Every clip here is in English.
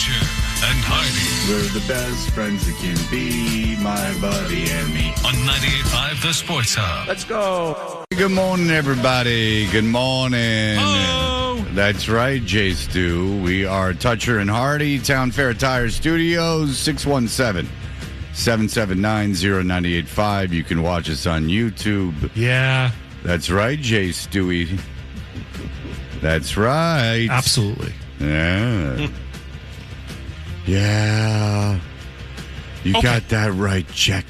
Toucher and Hardy. We're the best friends that can be, my buddy and me. On 98.5 The Sports Hub. Let's go. Good morning, everybody. Good morning. Hello. That's right, Jay Stu. We are Toucher and Hardy, Town Fair Tire Studios, 617-779-0985. You can watch us on YouTube. Yeah. That's right, Jay Stewie. That's right. Absolutely. Yeah. Yeah. You got that right, check.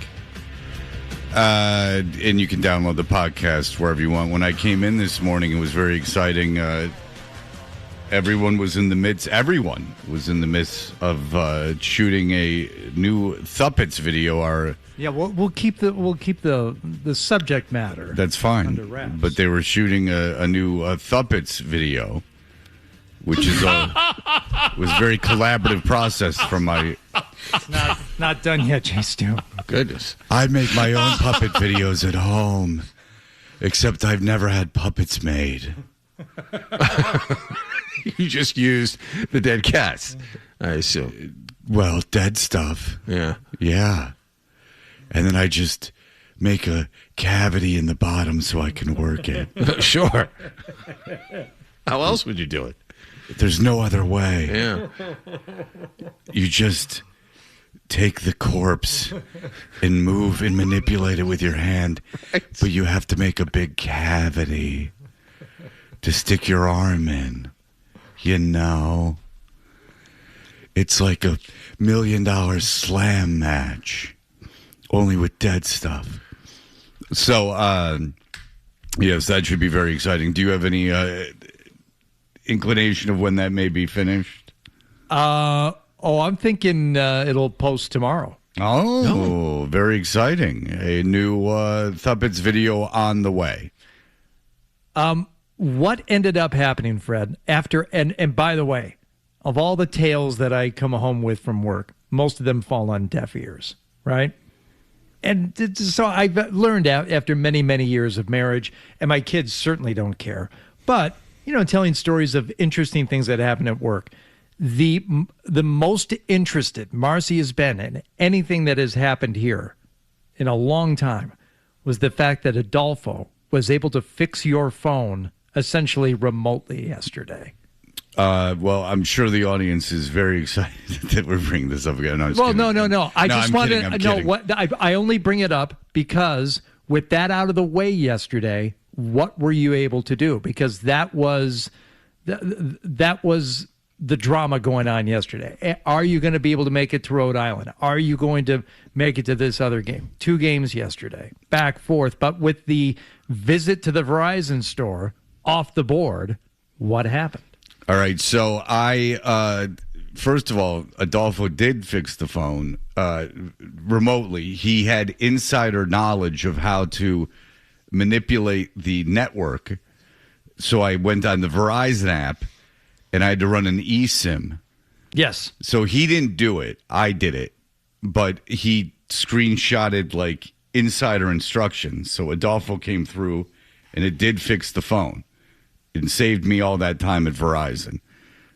And you can download the podcast wherever you want. When I came in this morning, it was very exciting. Everyone was in the midst of shooting a new Thuppets video. We'll keep the subject matter. That's fine. Under wraps. But they were shooting a new Thuppets video, which is was a very collaborative process from my. It's not done yet, Jay Stu. Goodness. I make my own puppet videos at home, except I've never had puppets made. You just used the dead cats, I assume. Well, dead stuff. Yeah. Yeah. And then I just make a cavity in the bottom so I can work it. Sure. How else would you do it? There's no other way. Yeah. You just take the corpse and move and manipulate it with your hand, but you have to make a big cavity to stick your arm in. You know? It's like $1 million slam match, only with dead stuff. So, yes, that should be very exciting. Do you have any inclination of when that may be finished? I'm thinking it'll post tomorrow. Oh, very exciting. A new Thuppets video on the way. What ended up happening, Fred, after, and by the way, of all the tales that I come home with from work, most of them fall on deaf ears, right? And so I've learned after many, many years of marriage, and my kids certainly don't care, but, telling stories of interesting things that happen at work. The most interested Marcy has been in anything that has happened here in a long time was the fact that Adolfo was able to fix your phone essentially remotely yesterday. Well, I'm sure the audience is very excited that we're bringing this up again. No, no. I just wanted to know what I only bring it up because with that out of the way yesterday, what were you able to do? Because that was the drama going on yesterday. Are you going to be able to make it to Rhode Island? Are you going to make it to this other game? 2 games yesterday, back, forth. But with the visit to the Verizon store off the board, what happened? All right, so first of all, Adolfo did fix the phone remotely. He had insider knowledge of how to manipulate the network. So I went on the Verizon app, and I had to run an eSIM. Yes. So he didn't do it. I did it. But he screenshotted, like, insider instructions. So Adolfo came through, and it did fix the phone. It saved me all that time at Verizon.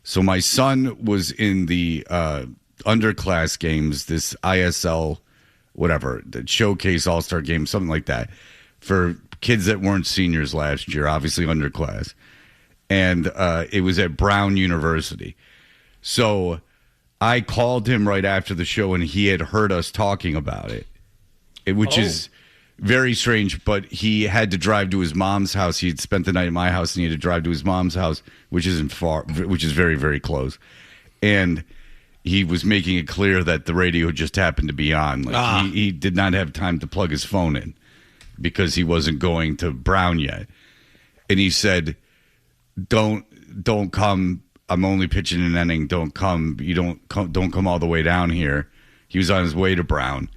So my son was in the underclass games, this ISL, whatever, the Showcase All-Star game, something like that, for kids that weren't seniors last year, obviously underclass. And it was at Brown University. So I called him right after the show, and he had heard us talking about it, which is very strange, but he had to drive to his mom's house. He had spent the night at my house, and he had to drive to his mom's house, which isn't far, which is very, very close. And he was making it clear that the radio just happened to be on. Like he did not have time to plug his phone in because he wasn't going to Brown yet. And he said, Don't come. I'm only pitching an inning. Don't come. Don't come all the way down here. He was on his way to Brown.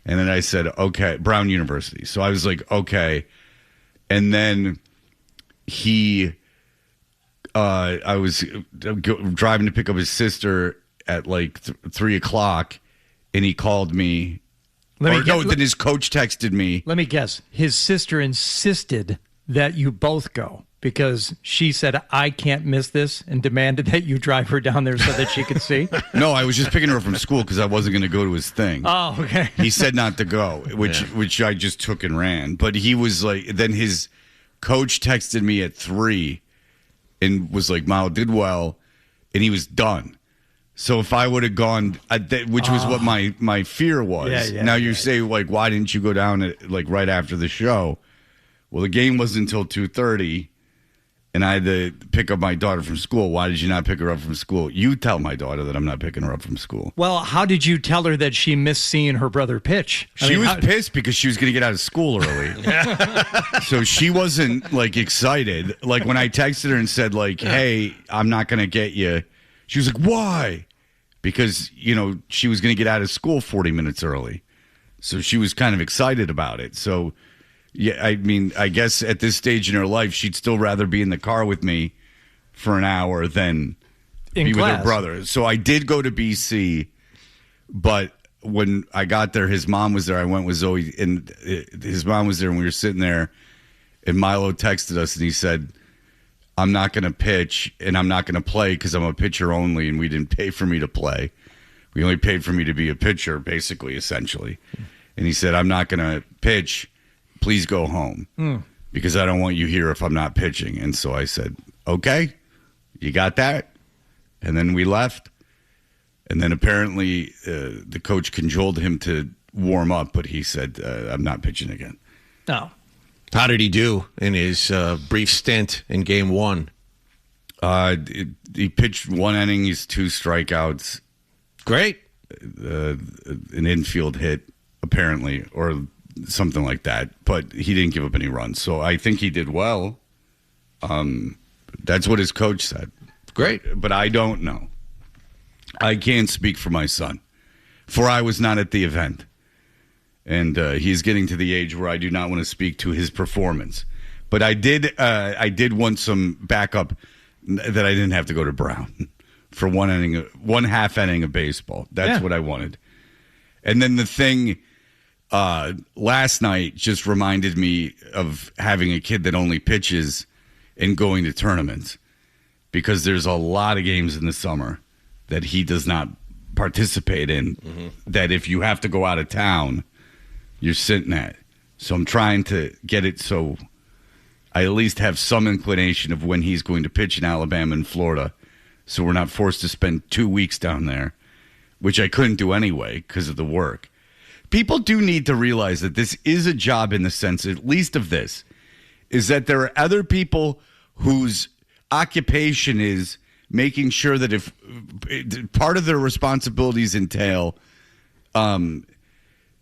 And then I said, okay, Brown University. So I was like, okay. And then I was driving to pick up his sister at like 3 o'clock, and he called me. Then his coach texted me. Let me guess. His sister insisted that you both go. because she said, I can't miss this, and demanded that you drive her down there so that she could see? No, I was just picking her up from school because I wasn't going to go to his thing. Oh, okay. He said not to go, which I just took and ran. But he was like, then his coach texted me at 3 and was like, Mao did well, and he was done. So if I would have gone, which was what my fear was. Now you say, like, why didn't you go down like right after the show? Well, the game wasn't until 2:30, and I had to pick up my daughter from school. Why did you not pick her up from school? You tell my daughter that I'm not picking her up from school. Well, how did you tell her that she missed seeing her brother pitch? She was pissed because she was going to get out of school early. So she wasn't, like, excited. Like, when I texted her and said, like, hey, I'm not going to get you, she was like, why? Because, she was going to get out of school 40 minutes early. So she was kind of excited about it. So, yeah, I mean, I guess at this stage in her life, she'd still rather be in the car with me for an hour than be with her brother. So I did go to BC, but when I got there, his mom was there. I went with Zoe, and his mom was there, and we were sitting there, and Milo texted us, and he said, I'm not going to pitch, and I'm not going to play because I'm a pitcher only, and we didn't pay for me to play. We only paid for me to be a pitcher, basically, essentially. And he said, I'm not going to pitch. Please go home because I don't want you here if I'm not pitching. And so I said, okay, you got that? And then we left. And then apparently the coach cajoled him to warm up, but he said, I'm not pitching again. No. How did he do in his brief stint in game 1? He pitched 1 inning. He's 2 strikeouts. Great. An infield hit, apparently, or something like that. But he didn't give up any runs. So I think he did well. That's what his coach said. Great. But I don't know. I can't speak for my son, for I was not at the event. And he's getting to the age where I do not want to speak to his performance. But I did want some backup that I didn't have to go to Brown for 1 half inning of baseball. That's what I wanted. And then the thing last night just reminded me of having a kid that only pitches and going to tournaments, because there's a lot of games in the summer that he does not participate in, that if you have to go out of town, you're sitting at. So I'm trying to get it so I at least have some inclination of when he's going to pitch in Alabama and Florida, so we're not forced to spend 2 weeks down there, which I couldn't do anyway because of the work. People do need to realize that this is a job in the sense, at least of this, is that there are other people whose occupation is making sure that if part of their responsibilities entail that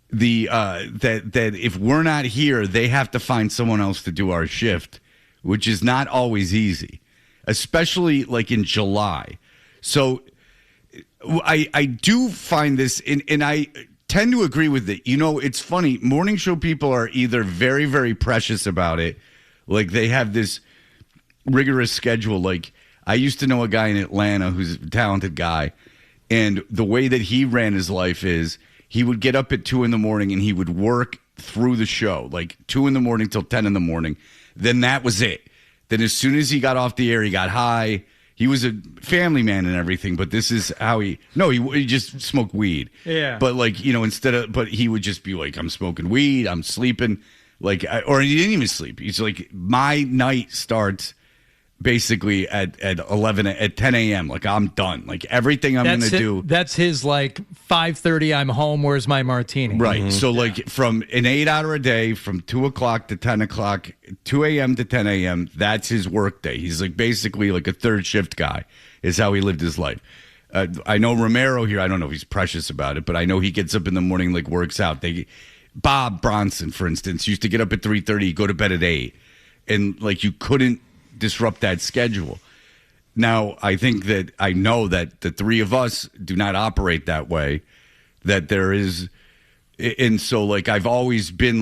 if we're not here, they have to find someone else to do our shift, which is not always easy, especially like in July. So I do find this, and I tend to agree with it. It's funny. Morning show people are either very, very precious about it, like they have this rigorous schedule. Like, I used to know a guy in Atlanta who's a talented guy, and the way that he ran his life is he would get up at 2 a.m. and he would work through the show, like 2 a.m. till 10 a.m. Then that was it. Then as soon as he got off the air, he got high. He was a family man and everything, but this is how he just smoked weed. Yeah. But but he would just be like, I'm smoking weed, I'm sleeping. Or he didn't even sleep. He's like, my night starts basically at 10 a.m. Like, I'm done. Like, everything I'm going to do. That's his, 5:30, I'm home, where's my martini? Right. Mm-hmm. So, from an 8-hour a day, from 2 o'clock to 10 o'clock, 2 a.m. to 10 a.m., that's his work day. He's, basically a third shift guy is how he lived his life. I know Romero here, I don't know if he's precious about it, but I know he gets up in the morning, works out. Bob Bronson, for instance, used to get up at 3:30, go to bed at 8. And, you couldn't disrupt that schedule. Now, I know that the three of us do not operate that way, that there is, and so I've always been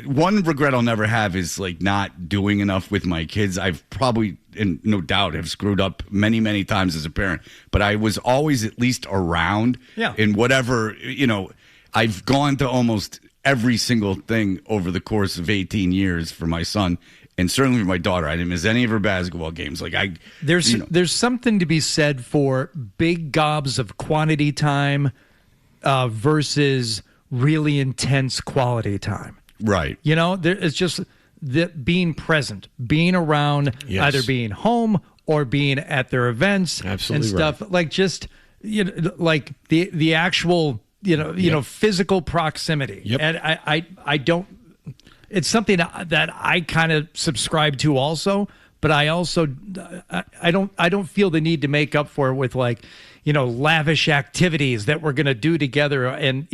one regret I'll never have is not doing enough with my kids. I've probably, and no doubt, have screwed up many, many times as a parent, but I was always at least around. Yeah. In whatever, I've gone to almost every single thing over the course of 18 years for my son. And certainly with my daughter, I didn't miss any of her basketball games. Like there's something to be said for big gobs of quantity time versus really intense quality time. Right. It's just being present, being around, either being home or being at their events and stuff. Right. Like just like the actual physical proximity. Yep. And I don't. It's something that I kind of subscribe to also, but I also I don't feel the need to make up for it with like lavish activities that we're going to do together and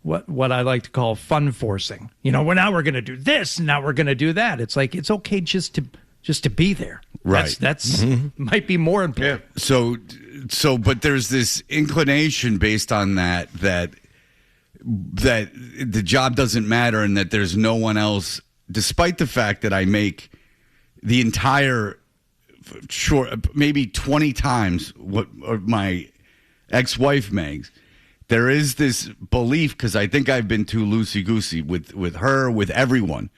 what I like to call fun forcing. Now we're going to do this, and now we're going to do that. It's like it's okay just to be there. Right. That's might be more important. Yeah. So but there's this inclination based on that the job doesn't matter and that there's no one else, despite the fact that I make the entire maybe 20 times what my ex-wife makes. There is this belief, because I think I've been too loosey-goosey with her, with everyone,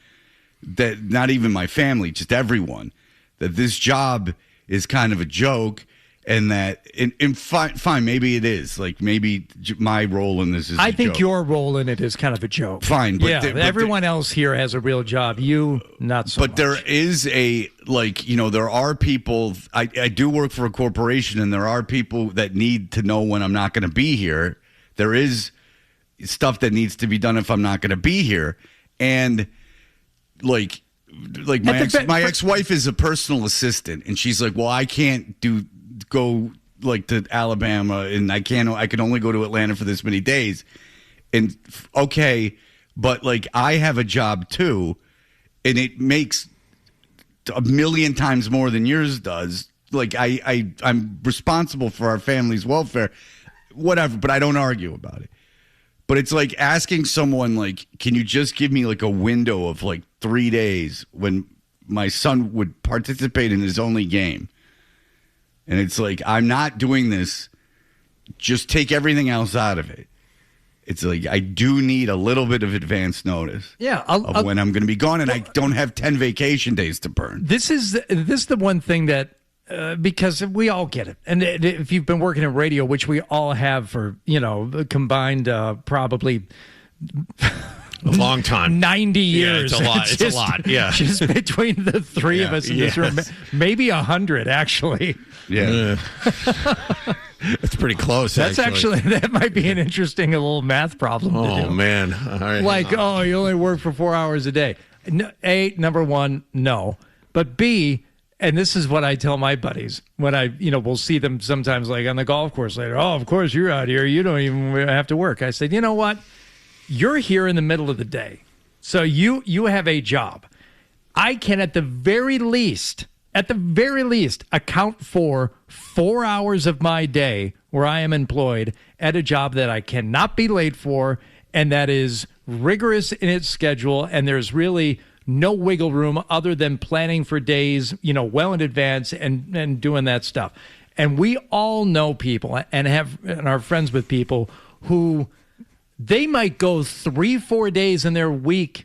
that not even my family, just everyone, that this job is kind of a joke. And that, fine, maybe it is. Like, maybe my role in this is I a think joke. your role in it is kind of a joke. Fine. But everyone else here has a real job. You, not so much. But there is there are people, I do work for a corporation, and there are people that need to know when I'm not going to be here. There is stuff that needs to be done if I'm not going to be here. And, like my ex-wife is a personal assistant, and she's like, well, I can't go like to Alabama, and I can only go to Atlanta for this many days. And okay, but like I have a job too, and it makes a million times more than yours does. Like I'm responsible for our family's welfare, whatever, but I don't argue about it. But it's like asking someone, like, can you just give me like a window of like 3 days when my son would participate in his only game? And it's like, I'm not doing this. Just take everything else out of it. It's like, I do need a little bit of advance notice of when I'm going to be gone, and I don't have 10 vacation days to burn. This is the one thing that, because we all get it. And if you've been working in radio, which we all have for, combined probably... A long time. 90 years. Yeah, it's a lot. It's a lot. Yeah. Just between the three of us in this room. Maybe 100, actually. Yeah. It's pretty close, That's actually, that might be an interesting little math problem to do. Oh, man. All right. Like, you only work for 4 hours a day. Number one, no. But B, and this is what I tell my buddies when we'll see them sometimes like on the golf course later. Oh, of course you're out here. You don't even have to work. I said, you know what? You're here in the middle of the day, so you have a job. I can, at the very least, account for 4 hours of my day where I am employed at a job that I cannot be late for, and that is rigorous in its schedule, and there's really no wiggle room other than planning for days, well in advance and doing that stuff. And we all know people and are friends with people who... They might go 3-4 days in their week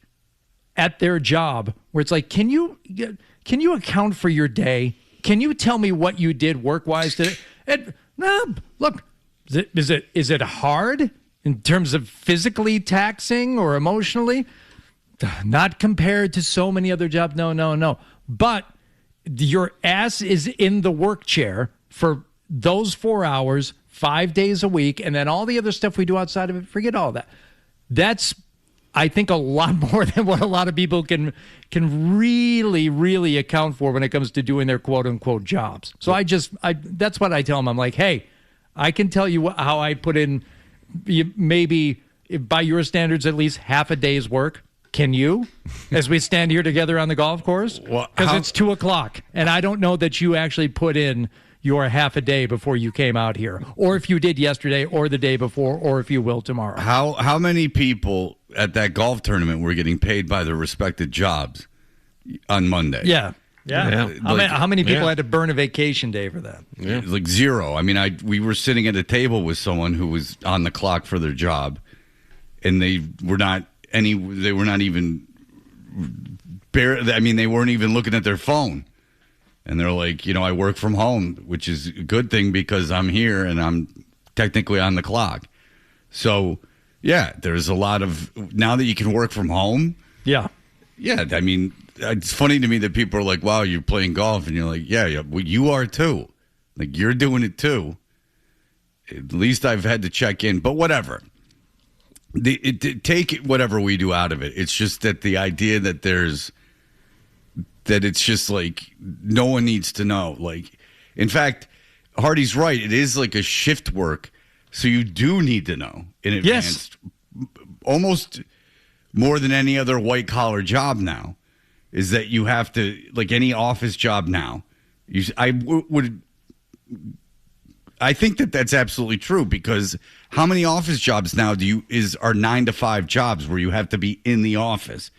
at their job where it's like, can you account for your day? Can you tell me what you did work-wise today? And, look, is it hard in terms of physically taxing or emotionally? Not compared to so many other jobs. No. But your ass is in the work chair for those 4 hours, 5 days a week, and then all the other stuff we do outside of it, forget all that. That's, I think, a lot more than what a lot of people can really, really account for when it comes to doing their quote-unquote jobs. So that's what I tell them. I'm like, hey, I can tell you how I put in maybe, by your standards, at least half a day's work. Can you, as we stand here together on the golf course? Because it's 2:00, and I don't know that you actually put in your half a day before you came out here, or if you did yesterday or the day before, or if you will tomorrow. How many people at that golf tournament were getting paid by their respected jobs on Monday? Yeah. How many people had to burn a vacation day for that? Yeah. Like zero. I mean, we were sitting at a table with someone who was on the clock for their job, and they were not even they weren't even looking at their phone. And they're like, I work from home, which is a good thing because I'm here and I'm technically on the clock. So, yeah, there's a lot of, now that you can work from home. Yeah. Yeah, I mean, it's funny to me that people are like, wow, you're playing golf. And you're like, yeah, well, you are too. Like, you're doing it too. At least I've had to check in, but whatever. Take whatever we do out of it. It's just that the idea that that it's just like no one needs to know. Like, in fact, Hardy's right. It is like a shift work, so you do need to know in advance. Yes. Almost more than any other white collar job now is that you have to, like any office job now. I think that that's absolutely true, because how many office jobs now are 9 to 5 jobs where you have to be in the office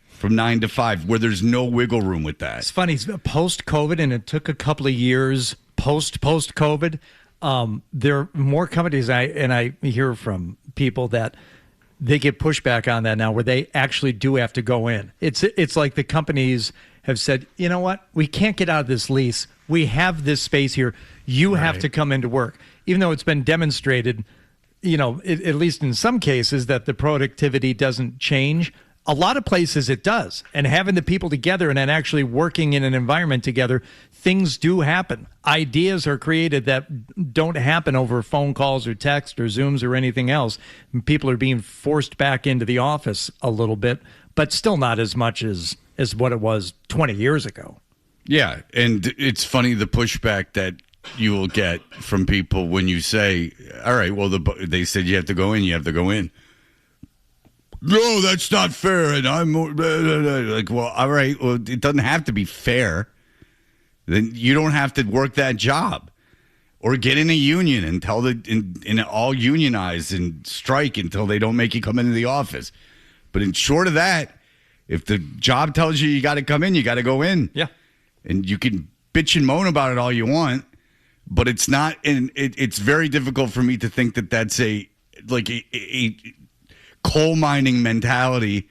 from 9 to 5, where there's no wiggle room with that? It's funny, post-COVID, and it took a couple of years post-COVID. There are more companies, and I hear from people that they get pushback on that now, where they actually do have to go in. It's like the companies have said, you know what, we can't get out of this lease. We have this space here. You have to come into work, even though it's been demonstrated, at least in some cases, that the productivity doesn't change. A lot of places it does. And having the people together and then actually working in an environment together, things do happen. Ideas are created that don't happen over phone calls or text or Zooms or anything else. People are being forced back into the office a little bit, but still not as much as what it was 20 years ago. Yeah, and it's funny the pushback that you will get from people when you say, all right, well, they said you have to go in. No, that's not fair. And I'm like, well, all right, well, it doesn't have to be fair. Then you don't have to work that job or get in a union and all unionize and strike until they don't make you come into the office. But in short of that, if the job tells you got to come in, you got to go in. Yeah. And you can bitch and moan about it all you want, but it's not. And it's very difficult for me to think that that's a coal mining mentality,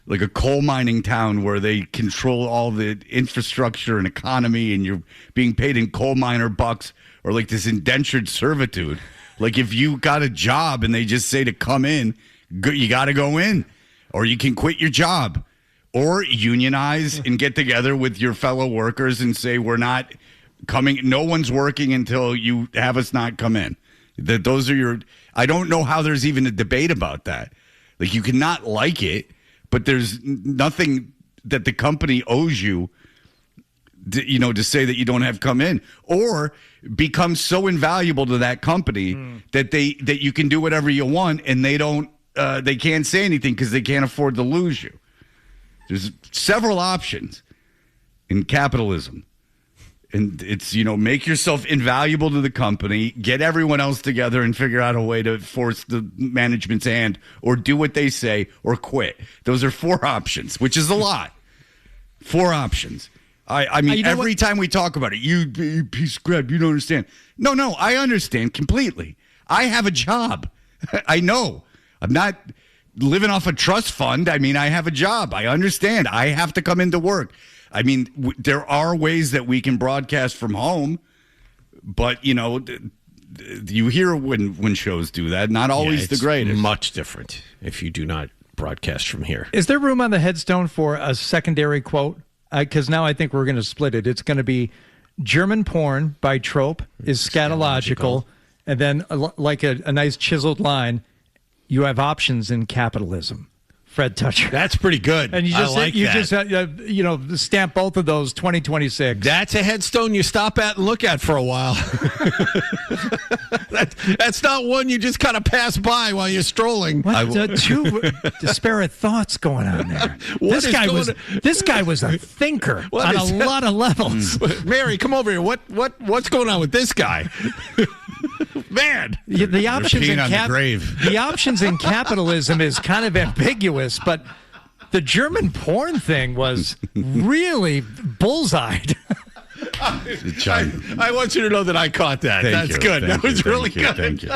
like a coal mining town where they control all the infrastructure and economy, and you're being paid in coal miner bucks, or like this indentured servitude. Like if you got a job and they just say to come in, you got to go in, or you can quit your job. Or unionize and get together with your fellow workers and say, we're not coming. No one's working until you have us not come in. Those are I don't know how there's even a debate about that. Like, you cannot like it, but there's nothing that the company owes you, to say that you don't have come in, or become so invaluable to that company that you can do whatever you want, and they can't say anything because they can't afford to lose you. There's several options in capitalism. And it's, make yourself invaluable to the company, get everyone else together and figure out a way to force the management's hand, or do what they say, or quit. Those are 4 options, which is a lot. 4 options. I mean, every time we talk about it, you piece of crap, you don't understand. No, I understand completely. I have a job. I know. I'm not living off a trust fund. I mean, I have a job. I understand. I have to come into work. I mean, there are ways that we can broadcast from home, but, you hear when shows do that. Not always the greatest. Much different if you do not broadcast from here. Is there room on the headstone for a secondary quote? Because now I think we're going to split it. It's going to be German porn by Trope is scatological, and then like a nice chiseled line, you have options in capitalism. Fred Toucher. That's pretty good. And you just stamp both of those 2026. That's a headstone you stop at and look at for a while. That's not one you just kind of pass by while you're strolling. Two disparate thoughts going on there. This guy was a thinker on a lot of levels. Mary, come over here. What's going on with this guy? Man, the options the options in capitalism is kind of ambiguous, but the German porn thing was really bullseyed. I want you to know that I caught that. That's good. That was really good. Thank you.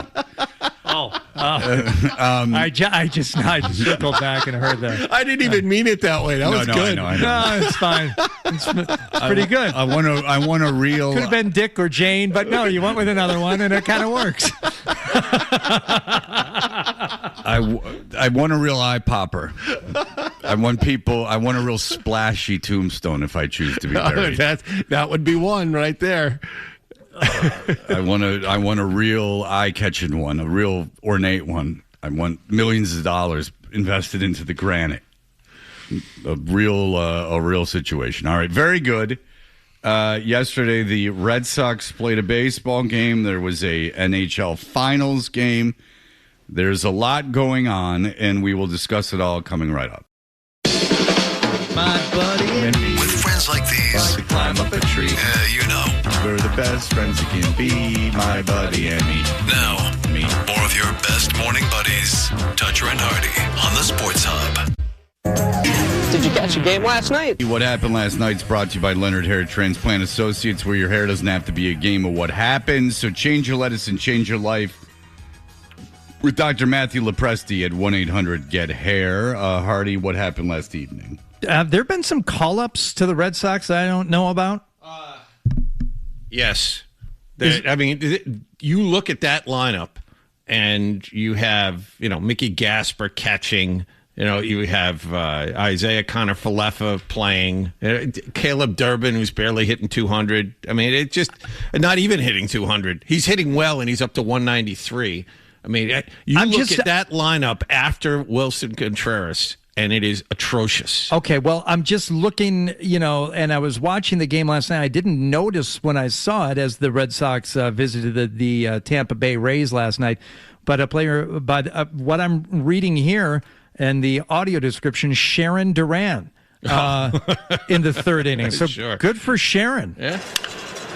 Oh. I just circled back and heard that. I didn't even mean it that way. That was good. I know. No, it's fine. It's pretty good. I want a real. Could have been Dick or Jane, but no, you went with another one, and it kind of works. I want a real eye popper. I want a real splashy tombstone if I choose to be buried. That would be one right there. I want a real eye-catching one, a real ornate one. I want millions of dollars invested into the granite. A real situation. All right, very good. Yesterday, the Red Sox played a baseball game. There was a NHL Finals game. There's a lot going on, and we will discuss it all coming right up. My buddy and me. With friends like these, Climb up a tree. you know. We're the best friends you can be, my buddy and me. Now, Me. more of your best morning buddies, Toucher and Hardy, on the Sports Hub. Did you catch a game last night? What happened last night's brought to you by Leonard Hair Transplant Associates, where your hair doesn't have to be a game of what happens. So change your lettuce and change your life with Dr. Matthew Lepresti at 1-800-GET-HAIR. Hardy, what happened last evening? Have there been some call-ups to the Red Sox that I don't know about? Yes. You look at that lineup, and you have, Mickey Gasper catching. You have Isaiah Connor-Falefa playing. Caleb Durbin, who's barely hitting 200. I mean, it just not even hitting 200. He's hitting well, and he's up to 193. I mean, look at that lineup after Wilson Contreras, and it is atrocious. Okay, well, I'm just looking, and I was watching the game last night. I didn't notice when I saw it as the Red Sox visited the Tampa Bay Rays last night. But a player, what I'm reading here and the audio description, Sharon Duran in the third inning. So Sure. Good for Sharon. Yeah.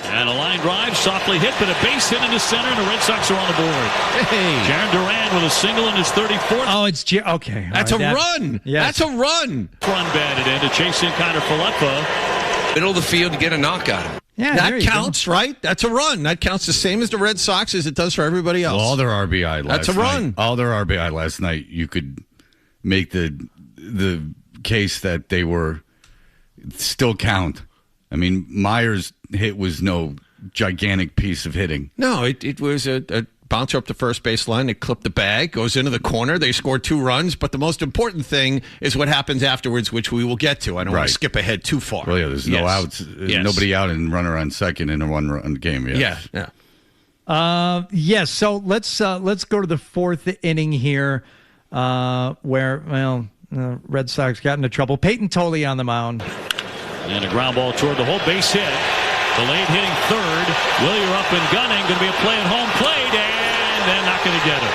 And a line drive, softly hit, but a base hit into center, and the Red Sox are on the board. Hey. Jaron Duran with a single in his 34th. Oh, it's okay. That's all right, a run. Yes. That's a run. Run batted in to chase in Connor Falefa. Middle of the field to get a knockout. Yeah, there That you counts, right? That's a run. That counts the same as the Red Sox as it does for everybody else. Well, all their RBI last That's a run. night. All their RBI last night, you could make the case that they were still count. I mean, Myers' hit was no gigantic piece of hitting. No, it was a bouncer up the first base line. It clipped the bag, goes into the corner. They scored 2 runs. But the most important thing is what happens afterwards, which we will get to. I don't want to skip ahead too far. Well, yeah, there's no outs. Yes. Nobody out and runner on second in a one-run game. Yes. Yeah. Yes, so let's go to the fourth inning here, where Red Sox got into trouble. Peyton Tolle on the mound. And a ground ball toward the whole base hit. Delayed hitting third. Willier up and gunning. Going to be a play at home plate, and they're not going to get it.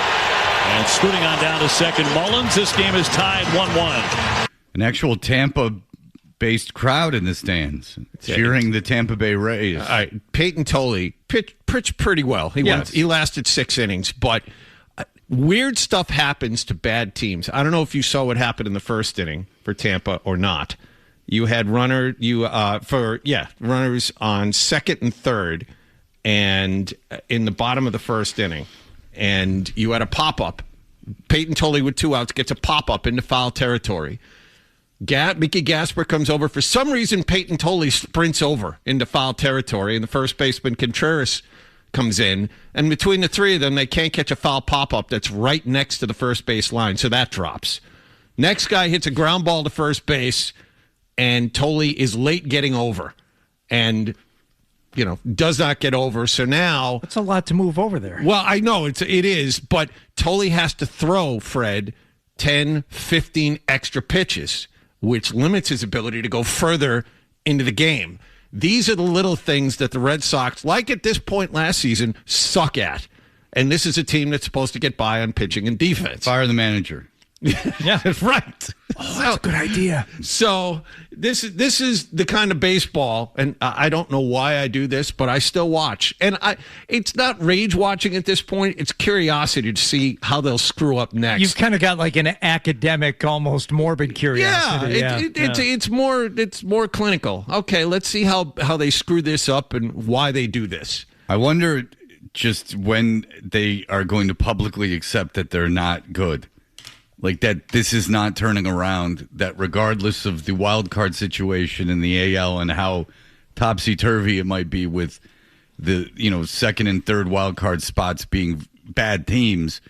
And scooting on down to second, Mullins. This game is tied 1-1. An actual Tampa-based crowd in the stands cheering the Tampa Bay Rays. All right, Peyton Tolle pitched pretty well. He lasted 6 innings, but weird stuff happens to bad teams. I don't know if you saw what happened in the first inning for Tampa or not. You had runners on second and third, and in the bottom of the first inning, and you had a pop up. Peyton Tolle with 2 outs gets a pop up into foul territory. Mickey Gasper comes over. For some reason, Peyton Tolle sprints over into foul territory, and the first baseman Contreras comes in, and between the 3 of them, they can't catch a foul pop up that's right next to the first base line, so that drops. Next guy hits a ground ball to first base, and Tolle is late getting over and, does not get over. So now... That's a lot to move over there. Well, I know it is, but Tolle has to throw, Fred, 10, 15 extra pitches, which limits his ability to go further into the game. These are the little things that the Red Sox, like at this point last season, suck at. And this is a team that's supposed to get by on pitching and defense. Fire the manager. Yeah, right. Oh, that's a good idea. So this is the kind of baseball, and I don't know why I do this, but I still watch. And it's not rage watching at this point. It's curiosity to see how they'll screw up next. You've kind of got like an academic, almost morbid curiosity. It's more clinical. Okay, let's see how they screw this up and why they do this. I wonder, just when they are going to publicly accept that they're not good. Like that this is not turning around, that regardless of the wild card situation in the AL and how topsy-turvy it might be with the, second and third wild card spots being bad teams,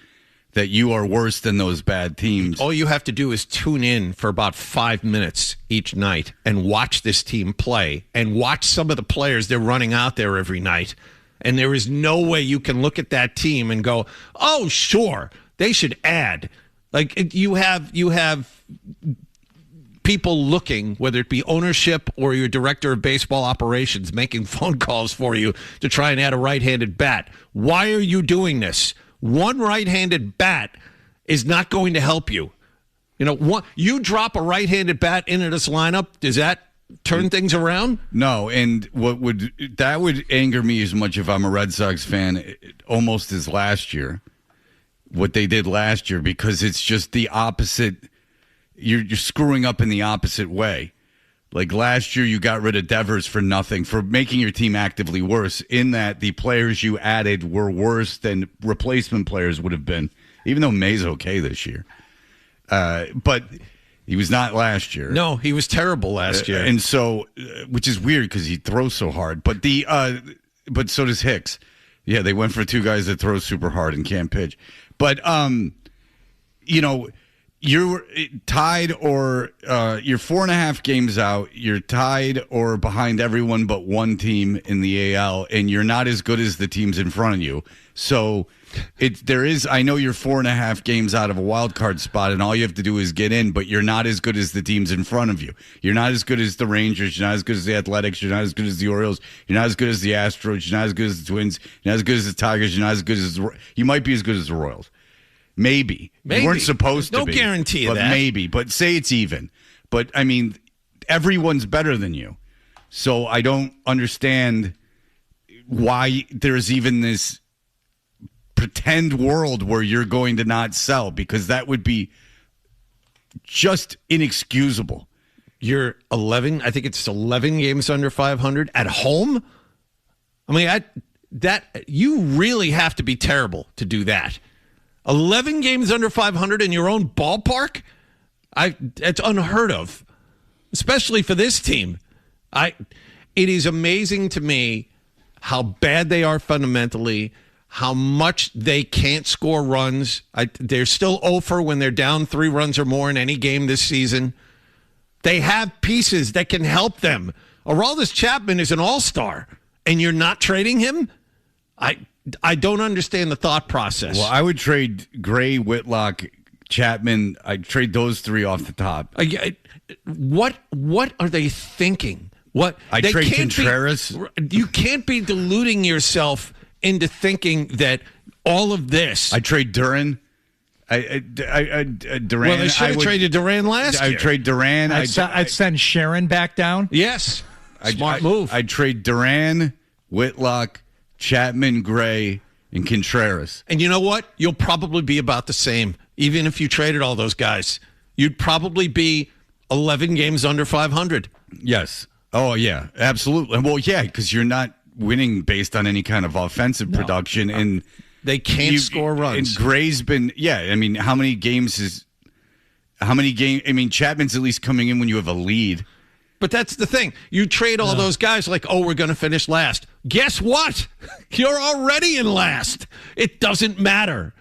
that you are worse than those bad teams. All you have to do is tune in for about 5 minutes each night and watch this team play and watch some of the players they're running out there every night. And there is no way you can look at that team and go, oh, sure, they should add. Like you have people looking, whether it be ownership or your director of baseball operations, making phone calls for you to try and add a right-handed bat. Why are you doing this? One right-handed bat is not going to help you. You drop a right-handed bat into this lineup, does that turn things around? No, and that would anger me as much if I'm a Red Sox fan, almost as last year, what they did last year, because it's just the opposite. You're screwing up in the opposite way. Like last year, you got rid of Devers for nothing, for making your team actively worse, in that the players you added were worse than replacement players would have been, even though May's okay this year. But he was not last year. No, he was terrible last year. And so, which is weird because he throws so hard. But but so does Hicks. Yeah, they went for two guys that throw super hard and can't pitch. But, you're tied or you're 4.5 games out. You're tied or behind everyone but one team in the AL, and you're not as good as the teams in front of you. So I know you're 4.5 games out of a wild card spot, and all you have to do is get in, but you're not as good as the teams in front of you. You're not as good as the Rangers. You're not as good as the Athletics. You're not as good as the Orioles. You're not as good as the Astros. You're not as good as the Twins. You're not as good as the Tigers. You're not as good as you might be as good as the Royals. Maybe. You weren't supposed to be. No guarantee of that. Maybe. But say it's even. But, I mean, everyone's better than you. So I don't understand why there's even this pretend world where you're going to not sell, because that would be just inexcusable. You're 11. I think it's 11 games under 500 at home. I mean, you really have to be terrible to do that. 11 games under 500 in your own ballpark? It's unheard of, especially for this team. It is amazing to me how bad they are fundamentally, how much they can't score runs. They're still 0 when they're down 3 runs or more in any game this season. They have pieces that can help them. Aroldis Chapman is an all-star, and you're not trading him? I don't understand the thought process. Well, I would trade Gray, Whitlock, Chapman. I'd trade those 3 off the top. What are they thinking? I'd trade Contreras. You can't be deluding yourself into thinking that all of this. I'd trade Duran. Duran. Well, they should have traded Duran last year. I'd trade Duran. I'd send Sharon back down. Yes. Smart move. I'd trade Duran, Whitlock, Chapman, Gray, and Contreras. And you know what? You'll probably be about the same. Even if you traded all those guys, you'd probably be 11 games under 500. Yes. Oh, yeah, absolutely. Well, yeah, because you're not winning based on any kind of offensive production. And they can't score runs. And Gray's been, I mean, how many games? I mean, Chapman's at least coming in when you have a lead. But that's the thing. You trade all those guys like, we're going to finish last. Guess what? You're already in last. It doesn't matter.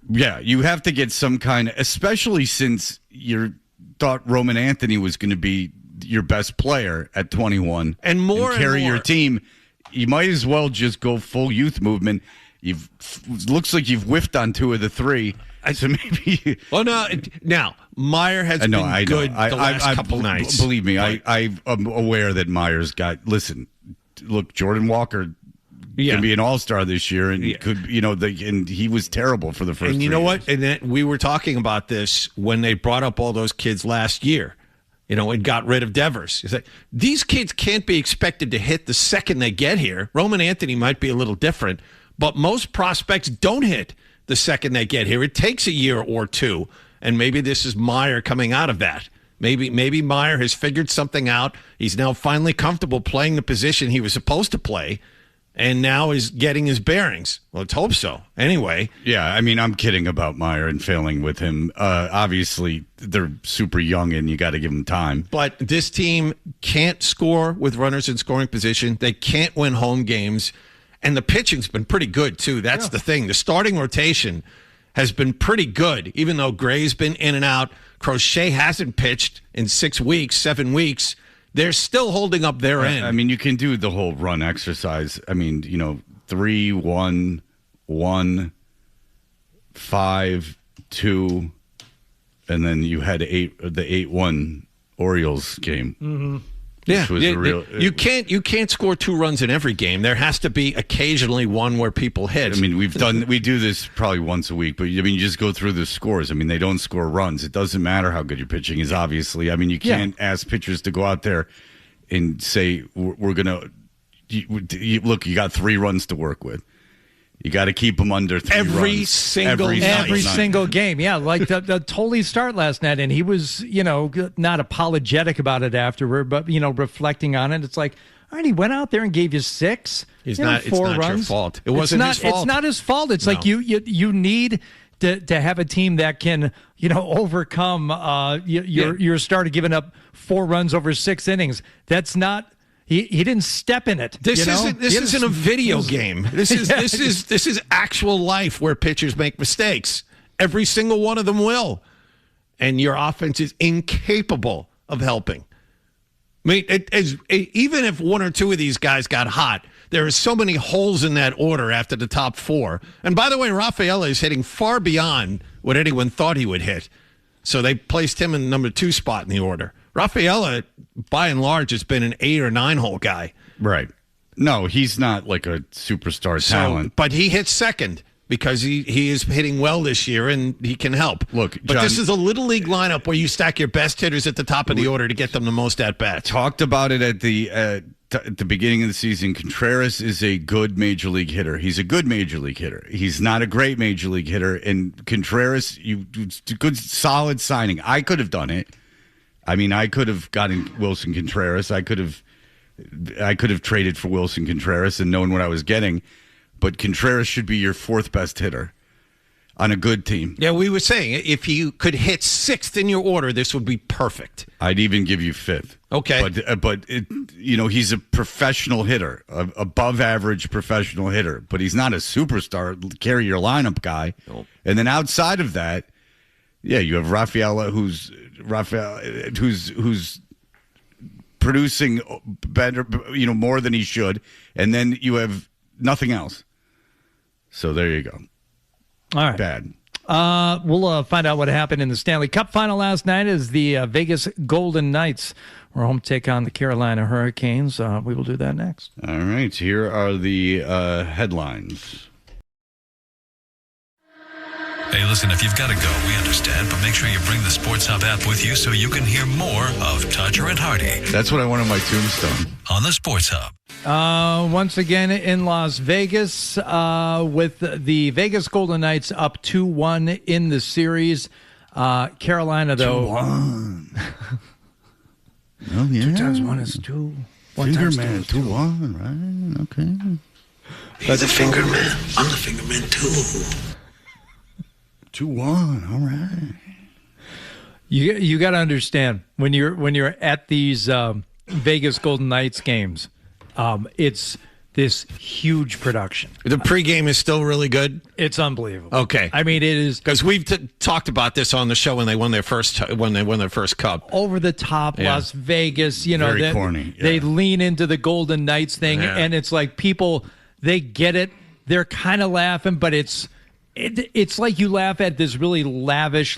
Yeah, you have to get some kind of, especially since you thought Roman Anthony was going to be your best player at 21 and carry your team. You might as well just go full youth movement. Looks like you've whiffed on 2 of the 3. So maybe. Well, now Meyer has been good the last couple nights. Believe me, I'm aware that Meyer's got. Listen, look, Jordan Walker can be an all-star this year, and could and he was terrible for the first. And you know what? And then we were talking about this when they brought up all those kids last year. And got rid of Devers. It's like, these kids can't be expected to hit the second they get here. Roman Anthony might be a little different, but most prospects don't hit the second they get here. It takes a year or 2, and maybe this is Meyer coming out of that. Maybe Meyer has figured something out. He's now finally comfortable playing the position he was supposed to play, and now is getting his bearings. Let's hope so. Anyway. Yeah, I mean, I'm kidding about Meyer and failing with him. Obviously, they're super young, and you got to give them time. But this team can't score with runners in scoring position. They can't win home games. And the pitching's been pretty good, too. That's the thing. The starting rotation has been pretty good, even though Gray's been in and out. Crochet hasn't pitched in 7 weeks. They're still holding up their end. I mean, you can do the whole run exercise. I mean, 3-1, 1, 5, 2, and then you had the 8-1 Orioles game. Mm-hmm. Yeah, you can't score 2 runs in every game. There has to be occasionally one where people hit. I mean, we do this probably once a week, but I mean, you just go through the scores. I mean, they don't score runs. It doesn't matter how good your pitching is. Obviously, I mean, you can't ask pitchers to go out there and say we're gonna look. You got 3 runs to work with. You got to keep them under 3 every runs. single game. Yeah, like the Tolle start last night, and he was, not apologetic about it afterward, but reflecting on it, it's like, all right, he went out there and gave you 6. It's 4 not runs. Your fault. It wasn't his fault. It's not his fault. It's like you need to have a team that can overcome your starter giving up 4 runs over 6 innings. That's not. He didn't step in it. This isn't a video game. This is actual life where pitchers make mistakes. Every single one of them will, and your offense is incapable of helping. I mean, even if 1 or 2 of these guys got hot, there are so many holes in that order after the top 4. And by the way, Rafaela is hitting far beyond what anyone thought he would hit. So they placed him in the number 2 spot in the order. Rafaela, by and large, has been an 8 or 9 hole guy. Right. No, he's not like a superstar talent. But he hits second because he is hitting well this year and he can help. Look, but John, this is a little league lineup where you stack your best hitters at the top of the order to get them the most at bats. Talked about it at the beginning of the season. Contreras is a good major league hitter. He's a good major league hitter. He's not a great major league hitter. And Contreras, good solid signing. I could have done it. I mean, I could have gotten Wilson Contreras. I could have traded for Wilson Contreras and known what I was getting. But Contreras should be your 4th best hitter on a good team. Yeah, we were saying if you could hit 6th in your order, this would be perfect. I'd even give you 5th. Okay, but he's a professional hitter, above average professional hitter. But he's not a superstar, carry your lineup guy. Nope. And then outside of that, yeah, you have Rafaela, who's producing better, more than he should, and then you have nothing else. So there you go. All right. Bad. We'll find out what happened in the Stanley Cup final last night as the Vegas Golden Knights were home to take on the Carolina Hurricanes. We will do that next. All right. Here are the headlines. Hey, listen, if you've got to go, we understand, but make sure you bring the Sports Hub app with you so you can hear more of Todger and Hardy. That's what I want on my tombstone. On the Sports Hub. Once again in Las Vegas with the Vegas Golden Knights up 2-1 in the series. Carolina, though. 2-1. Oh, yeah. 2 times 1 is 2. Finger man, 2-1, right? Okay. He's the finger man. I'm the finger man, too. 2-1, all right. You got to understand when you're at these Vegas Golden Knights games, it's this huge production. The pregame is still really good. It's unbelievable. Okay, I mean it is because we've talked about this on the show when they won their first cup. Over the top, Las Vegas. Very corny. Yeah. They lean into the Golden Knights thing, and it's like people they get it. They're kind of laughing, but it's like you laugh at this really lavish,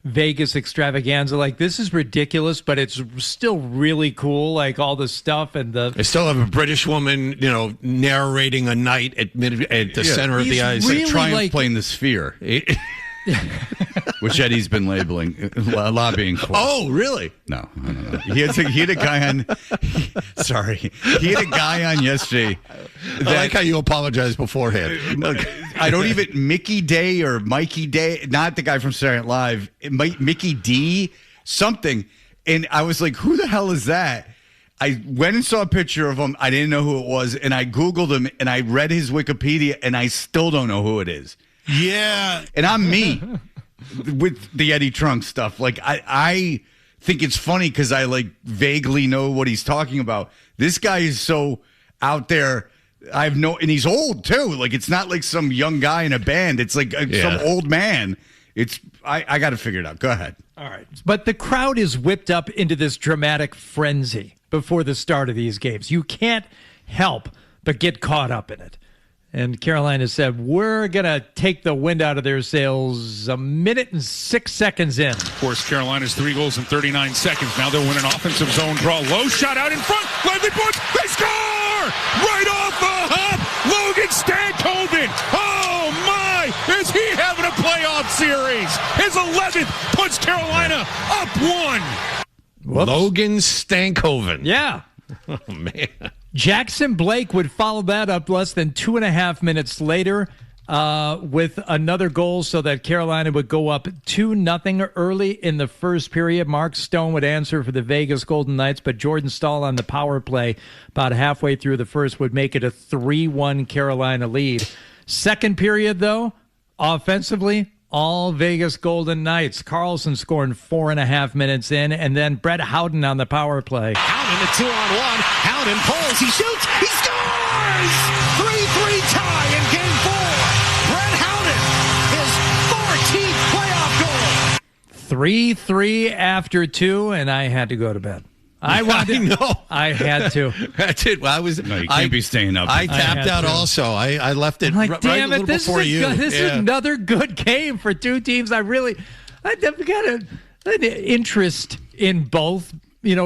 Vegas extravaganza. Like, this is ridiculous, but it's still really cool. Like, all the stuff and They still have a British woman, narrating a night at the center of the ice. Really Triumph playing the Sphere. Which Eddie's been lobbying for. Oh, really? No. He had a guy on. Sorry, he had a guy on yesterday. I like how you apologize beforehand. I don't even Mickey Day or Mikey Day, not the guy from Saturday Night Live. Mickey D something, and I was like, who the hell is that? I went and saw a picture of him. I didn't know who it was, and I Googled him, and I read his Wikipedia, and I still don't know who it is. Yeah. And I'm me with the Eddie Trunk stuff. Like, I think it's funny because I, like, vaguely know what he's talking about. This guy is so out there. And he's old, too. Like, it's not like some young guy in a band. It's like some old man. I got to figure it out. Go ahead. All right. But the crowd is whipped up into this dramatic frenzy before the start of these games. You can't help but get caught up in it. And Carolina said, we're going to take the wind out of their sails a minute and 6 seconds in. Of course, Carolina's 3 goals in 39 seconds. Now they'll win an offensive zone draw. Low shot out in front. Lively points. They score! Right off the hop. Logan Stankoven. Oh, my. Is he having a playoff series? His 11th puts Carolina up 1. Whoops. Logan Stankoven. Yeah. Oh, man. Jackson Blake would follow that up less than 2.5 minutes later with another goal so that Carolina would go up 2-0 early in the first period. Mark Stone would answer for the Vegas Golden Knights, but Jordan Staal on the power play about halfway through the first would make it a 3-1 Carolina lead. Second period, though, offensively, all Vegas Golden Knights. Carlson scoring 4.5 minutes in, and then Brett Howden on the power play. Howden, a 2-on-1. Howden pulls, he shoots, he scores! 3-3 tie in Game 4. Brett Howden, his 14th playoff goal. 3-3 after 2, and I had to go to bed. I had to. That's it. Well, No, you can't be staying up. I tapped out to. also. I left it Like, right damn a it, little this before is you. this is another good game for two teams. I've got an interest in both,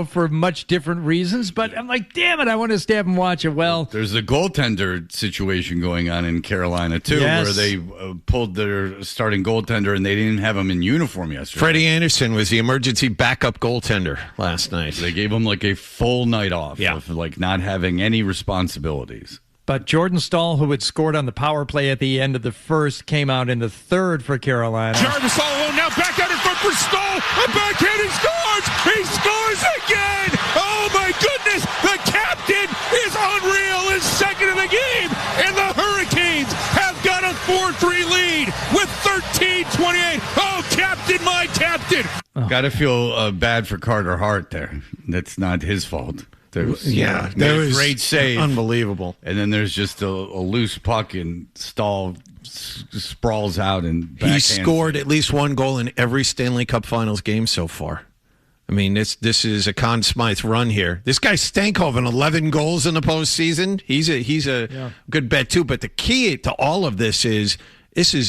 for much different reasons. But I'm like, damn it, I want to stay up and watch it. Well, there's a goaltender situation going on in Carolina, too, Yes. where they pulled their starting goaltender and they didn't have him in uniform yesterday. Freddie Anderson was the emergency backup goaltender last night. They gave him like a full night off Yeah. of like not having any responsibilities. but Jordan Staal, who had scored on the power play at the end of the first, came out in the third for Carolina. Jarvis all alone now, back out in front for Staal. A backhand, he scores! He scores again! Oh my goodness! The captain is unreal, is second in the game, and the Hurricanes have got a 4-3 lead with 13:28. Oh, captain, my captain! Got to feel bad for Carter Hart there. That's not his fault. There's, That made a was great save. Unbelievable. And then there's just a loose puck and Staal sprawls out and He backhands. scored at least one goal in every Stanley Cup Finals game so far. I mean, this is a Conn Smythe run here. This guy Stankoven, 11 goals in the postseason. He's a good bet too. But the key to all of this is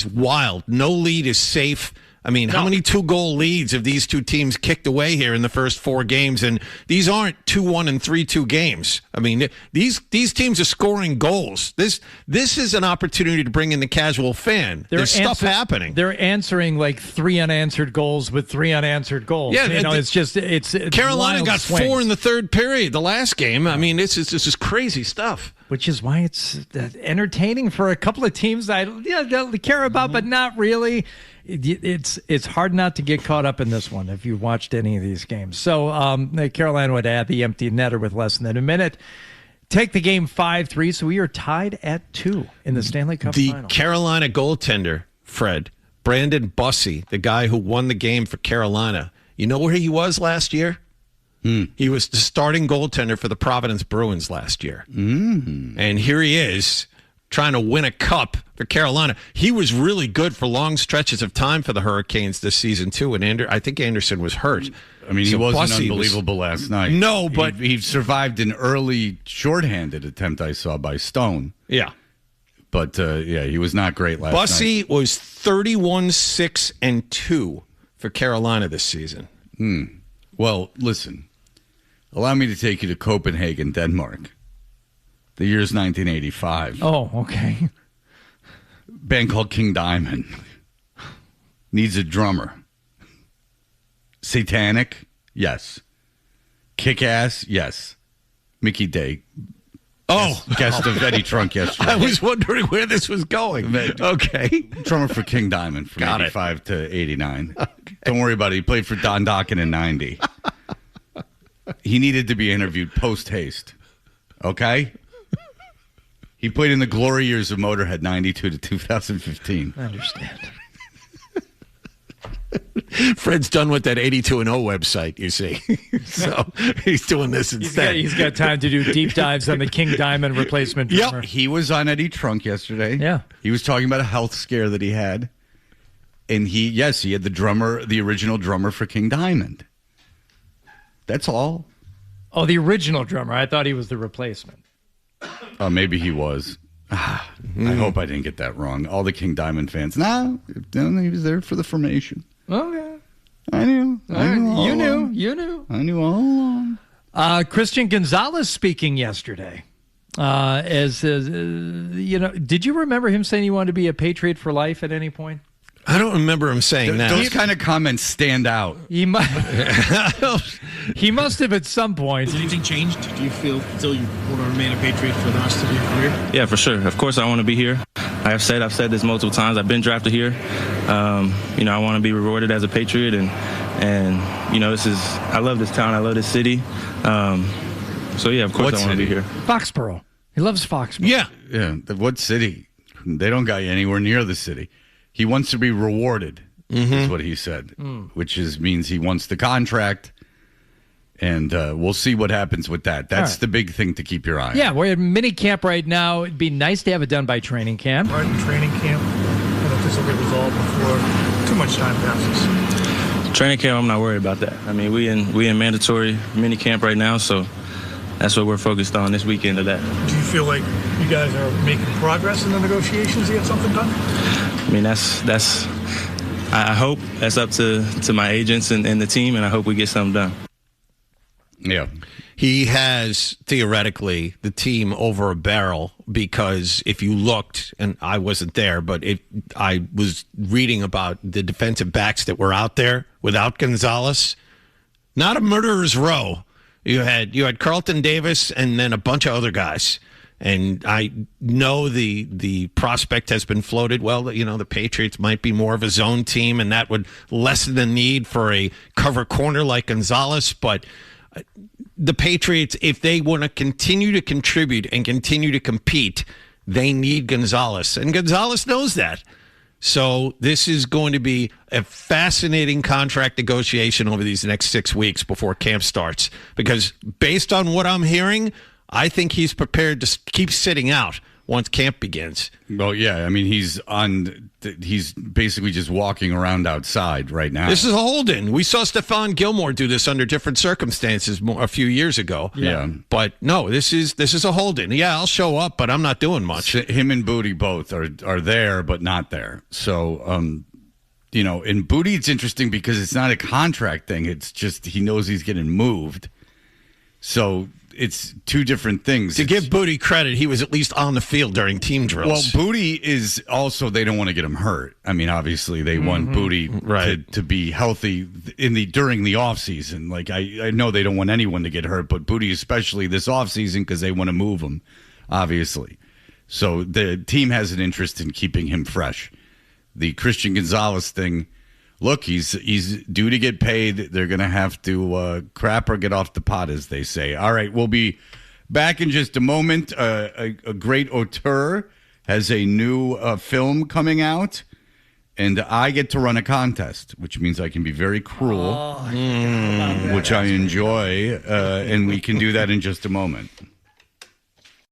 wild. No lead is safe. I mean, how many 2-goal leads have these two teams kicked away here in the first 4 games? And these aren't 2-1 and 3-2 games. I mean, these teams are scoring goals. This is an opportunity to bring in the casual fan. There's stuff happening. They're answering like 3 unanswered goals with 3 unanswered goals. Yeah, it's Carolina wild got swings. 4 in the third period, the last game. I mean, this is crazy stuff. Which is why it's entertaining for a couple of teams I don't care about, but not really. It's hard not to get caught up in this one if you watched any of these games. So Carolina would add the empty netter with less than a minute. Take the game 5-3, so we are tied at 2 in the Stanley Cup The Final. Carolina goaltender, Fred, Brandon Bussey, the guy who won the game for Carolina, you know where he was last year? He was the starting goaltender for the Providence Bruins last year. And here he is trying to win a cup for Carolina. He was really good for long stretches of time for the Hurricanes this season, too. And I think Anderson was hurt. I mean, he wasn't unbelievable last night. No, but he survived an early shorthanded attempt I saw by Stone. Yeah. But, he was not great last night. Bussey was 31-6-2 for Carolina this season. Well, listen. Allow me to take you to Copenhagen, Denmark. The year's 1985. Oh, okay. Band called King Diamond. Needs a drummer. Satanic? Yes. Kick-ass? Yes. Mickey Day. Guest of Eddie Trunk yesterday. I was wondering where this was going. Okay. Drummer for King Diamond from 85 to 89. Okay. Don't worry about it. He played for Don Dokken in 90. he needed to be interviewed post haste. Okay? He played in the glory years of Motorhead, 92 to 2015. I understand. Fred's done with that 82-0 website, you see. So he's doing this instead. He's got time to do deep dives on the King Diamond replacement drummer. Yep. He was on Eddie Trunk yesterday. Yeah. He was talking about a health scare that he had. And he had the original drummer for King Diamond. That's all. Oh, the original drummer. I thought he was the replacement. Maybe he was. I hope I didn't get that wrong. All the King Diamond fans. No, he was there for the formation. Okay. I knew. You knew. I knew all along. Christian Gonzalez speaking yesterday. Did you remember him saying he wanted to be a Patriot for life at any point? I don't remember him saying that. Those kind of comments stand out. He must have at some point. Has anything changed? Do you feel still you want to remain a Patriot for the rest of your career? Yeah, for sure. Of course I want to be here. I've said this multiple times. I've been drafted here. I want to be rewarded as a Patriot, and I love this town. I love this city. Of course I want to be here. Foxborough. He loves Foxborough. Yeah. What city? They don't got you anywhere near the city. He wants to be rewarded, is what he said, which means he wants the contract, and we'll see what happens with that. That's the big thing to keep your eye on. Yeah, we're at mini camp right now. It'd be nice to have it done by training camp. Right in training camp. I don't know if this will get resolved before too much time passes. Training camp, I'm not worried about that. I mean, we in mandatory mini camp right now, so that's what we're focused on this weekend of that. Do you feel like you guys are making progress in the negotiations to get something done? I mean, I hope that's up to my agents and the team, and I hope we get something done. Yeah. He has, theoretically, the team over a barrel because if you looked, and I wasn't there, but I was reading about the defensive backs that were out there without Gonzalez. Not a murderer's row. You had Carlton Davis and then a bunch of other guys. And I know the prospect has been floated. Well, the Patriots might be more of a zone team, and that would lessen the need for a cover corner like Gonzalez. But the Patriots, if they want to continue to contribute and continue to compete, they need Gonzalez. And Gonzalez knows that. So this is going to be a fascinating contract negotiation over these next 6 weeks before camp starts. Because based on what I'm hearing, I think he's prepared to keep sitting out once camp begins. Well, yeah. I mean, he's basically just walking around outside right now. This is a hold-in. We saw Stephon Gilmore do this under different circumstances a few years ago. Yeah. But no, this is a hold-in. Yeah, I'll show up, but I'm not doing much. Him and Booty both are there, but not there. So, in Booty, it's interesting because it's not a contract thing. It's just he knows he's getting moved. So it's two different things. To give Booty credit, he was at least on the field during team drills. Well, Booty is also, they don't want to get him hurt. I mean, obviously, they want Booty to be healthy during the offseason. Like, I know they don't want anyone to get hurt, but Booty especially this offseason because they want to move him, obviously. So the team has an interest in keeping him fresh. The Christian Gonzalez thing, look, he's due to get paid. They're going to have to crap or get off the pot, as they say. All right, we'll be back in just a moment. A great auteur has a new film coming out, and I get to run a contest, which means I can be very cruel, which I enjoy, and we can do that in just a moment.